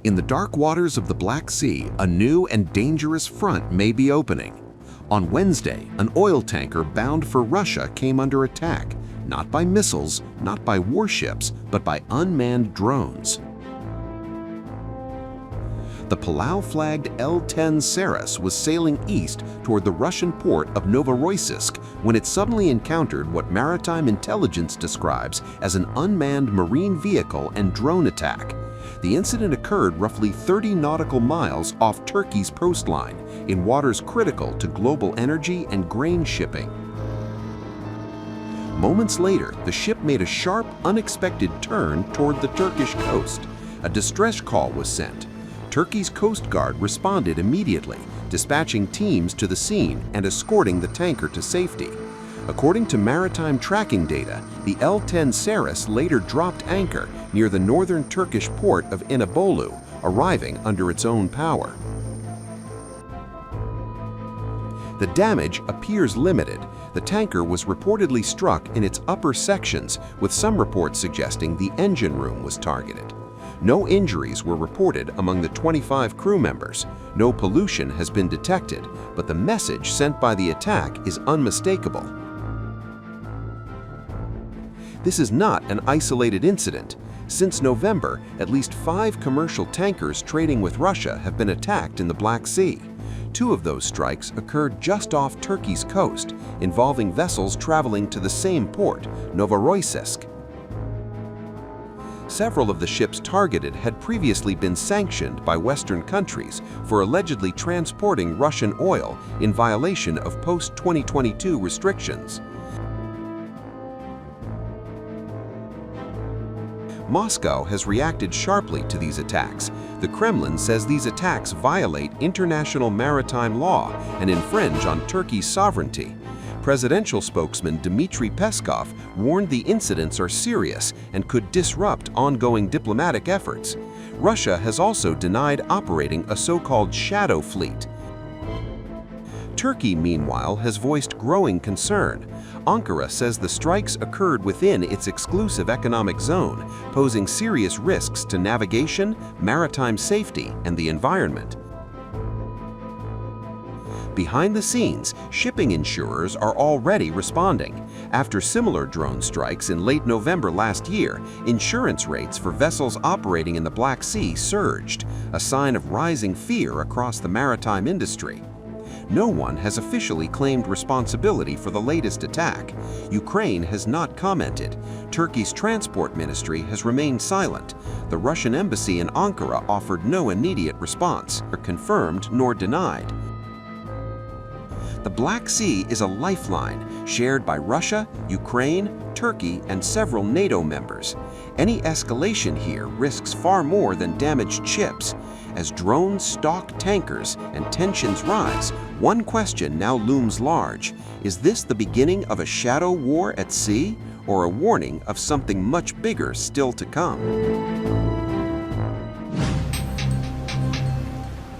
In the dark waters of the Black Sea, a new and dangerous front may be opening. On Wednesday, an oil tanker bound for Russia came under attack, not by missiles, not by warships, but by unmanned drones. The Palau-flagged L-10 Saras was sailing east toward the Russian port of Novorossiysk when it suddenly encountered what maritime intelligence describes as an unmanned marine vehicle and drone attack. The incident occurred roughly 30 nautical miles off Turkey's coastline, in waters critical to global energy and grain shipping. Moments later, the ship made a sharp, unexpected turn toward the Turkish coast. A distress call was sent. Turkey's Coast Guard responded immediately, dispatching teams to the scene and escorting the tanker to safety. According to maritime tracking data, the L-10 Saras later dropped anchor near the northern Turkish port of Anadolu, arriving under its own power. The damage appears limited. The tanker was reportedly struck in its upper sections, with some reports suggesting the engine room was targeted. No injuries were reported among the 25 crew members. No pollution has been detected, but the message sent by the attack is unmistakable. This is not an isolated incident. Since November, at least 5 commercial tankers trading with Russia have been attacked in the Black Sea. 2 of those strikes occurred just off Turkey's coast, involving vessels traveling to the same port, Novorossiysk. Several of the ships targeted had previously been sanctioned by Western countries for allegedly transporting Russian oil in violation of post-2022 restrictions. Moscow has reacted sharply to these attacks. The Kremlin says these attacks violate international maritime law and infringe on Turkey's sovereignty. Presidential spokesman Dmitry Peskov warned the incidents are serious and could disrupt ongoing diplomatic efforts. Russia has also denied operating a so-called shadow fleet. Turkey, meanwhile, has voiced growing concern. Ankara says the strikes occurred within its exclusive economic zone, posing serious risks to navigation, maritime safety, and the environment. Behind the scenes, shipping insurers are already responding. After similar drone strikes in late November last year, insurance rates for vessels operating in the Black Sea surged, a sign of rising fear across the maritime industry. No one has officially claimed responsibility for the latest attack. Ukraine has not commented. Turkey's transport ministry has remained silent. The Russian embassy in Ankara offered no immediate response, or confirmed nor denied. The Black Sea is a lifeline shared by Russia, Ukraine, Turkey, and several NATO members. Any escalation here risks far more than damaged ships. As drones stalk tankers and tensions rise, one question now looms large. Is this the beginning of a shadow war at sea, or a warning of something much bigger still to come?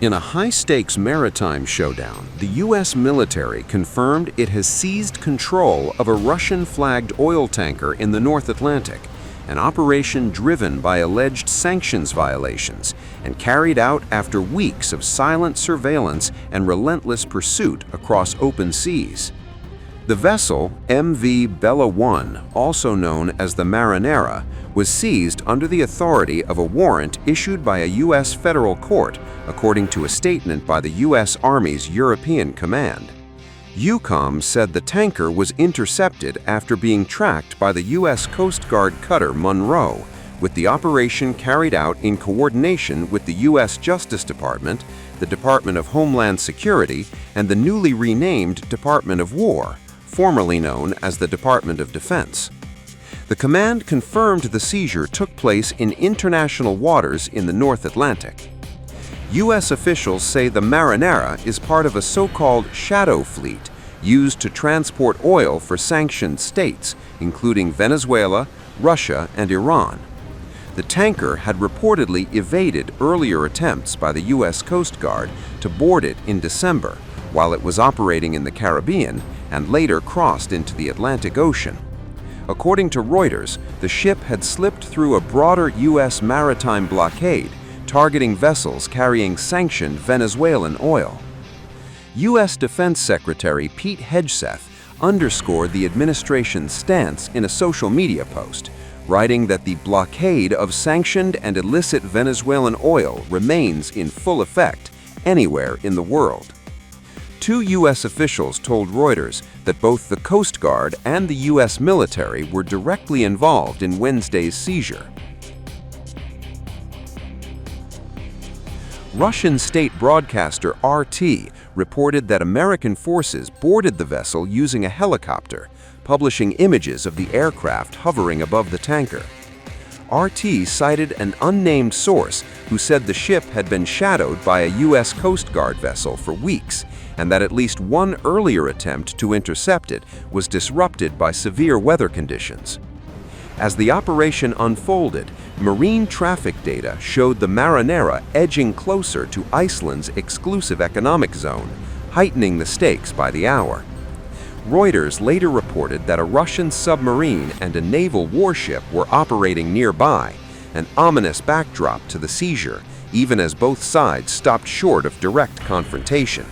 In a high-stakes maritime showdown, the U.S. military confirmed it has seized control of a Russian-flagged oil tanker in the North Atlantic, an operation driven by alleged sanctions violations and carried out after weeks of silent surveillance and relentless pursuit across open seas. The vessel, MV Bella 1, also known as the Marinera, was seized under the authority of a warrant issued by a U.S. federal court, according to a statement by the U.S. Army's European Command. EUCOM said the tanker was intercepted after being tracked by the U.S. Coast Guard cutter Monroe, with the operation carried out in coordination with the U.S. Justice Department, the Department of Homeland Security, and the newly renamed Department of War, formerly known as the Department of Defense. The command confirmed the seizure took place in international waters in the North Atlantic. U.S. officials say the Marinera is part of a so-called shadow fleet used to transport oil for sanctioned states, including Venezuela, Russia, and Iran. The tanker had reportedly evaded earlier attempts by the U.S. Coast Guard to board it in December, while it was operating in the Caribbean, and later crossed into the Atlantic Ocean. According to Reuters, the ship had slipped through a broader U.S. maritime blockade, targeting vessels carrying sanctioned Venezuelan oil. U.S. Defense Secretary Pete Hegseth underscored the administration's stance in a social media post, writing that the blockade of sanctioned and illicit Venezuelan oil remains in full effect anywhere in the world. Two U.S. officials told Reuters that both the Coast Guard and the U.S. military were directly involved in Wednesday's seizure. Russian state broadcaster RT reported that American forces boarded the vessel using a helicopter, publishing images of the aircraft hovering above the tanker. RT cited an unnamed source who said the ship had been shadowed by a U.S. Coast Guard vessel for weeks, and that at least one earlier attempt to intercept it was disrupted by severe weather conditions. As the operation unfolded, marine traffic data showed the Marinera edging closer to Iceland's exclusive economic zone, heightening the stakes by the hour. Reuters later reported that a Russian submarine and a naval warship were operating nearby, an ominous backdrop to the seizure, even as both sides stopped short of direct confrontation.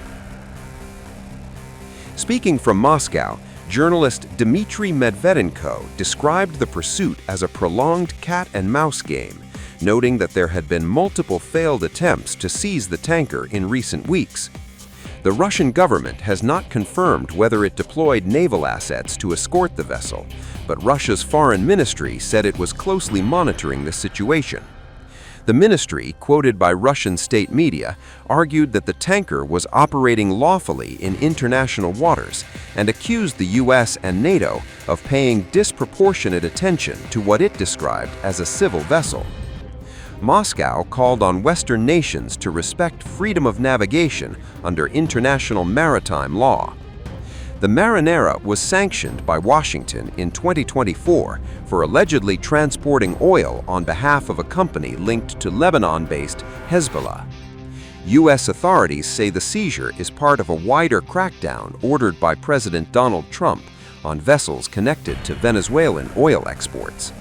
Speaking from Moscow, journalist Dmitry Medvedenko described the pursuit as a prolonged cat-and-mouse game, noting that there had been multiple failed attempts to seize the tanker in recent weeks. The Russian government has not confirmed whether it deployed naval assets to escort the vessel, but Russia's foreign ministry said it was closely monitoring the situation. The ministry, quoted by Russian state media, argued that the tanker was operating lawfully in international waters and accused the U.S. and NATO of paying disproportionate attention to what it described as a civil vessel. Moscow called on Western nations to respect freedom of navigation under international maritime law. The Marinera was sanctioned by Washington in 2024 for allegedly transporting oil on behalf of a company linked to Lebanon-based Hezbollah. U.S. authorities say the seizure is part of a wider crackdown ordered by President Donald Trump on vessels connected to Venezuelan oil exports.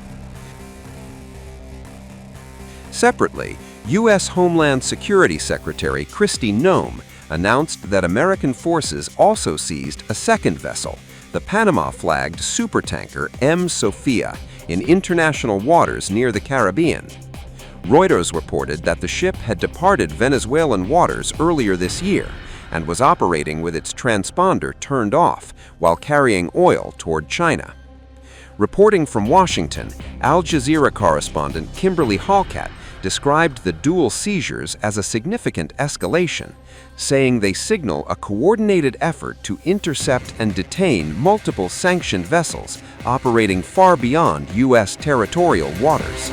Separately, U.S. Homeland Security Secretary Kristi Noem announced that American forces also seized a second vessel, the Panama-flagged supertanker M. Sophia, in international waters near the Caribbean. Reuters reported that the ship had departed Venezuelan waters earlier this year and was operating with its transponder turned off while carrying oil toward China. Reporting from Washington, Al Jazeera correspondent Kimberly Hallcat described the dual seizures as a significant escalation, saying they signal a coordinated effort to intercept and detain multiple sanctioned vessels operating far beyond U.S. territorial waters.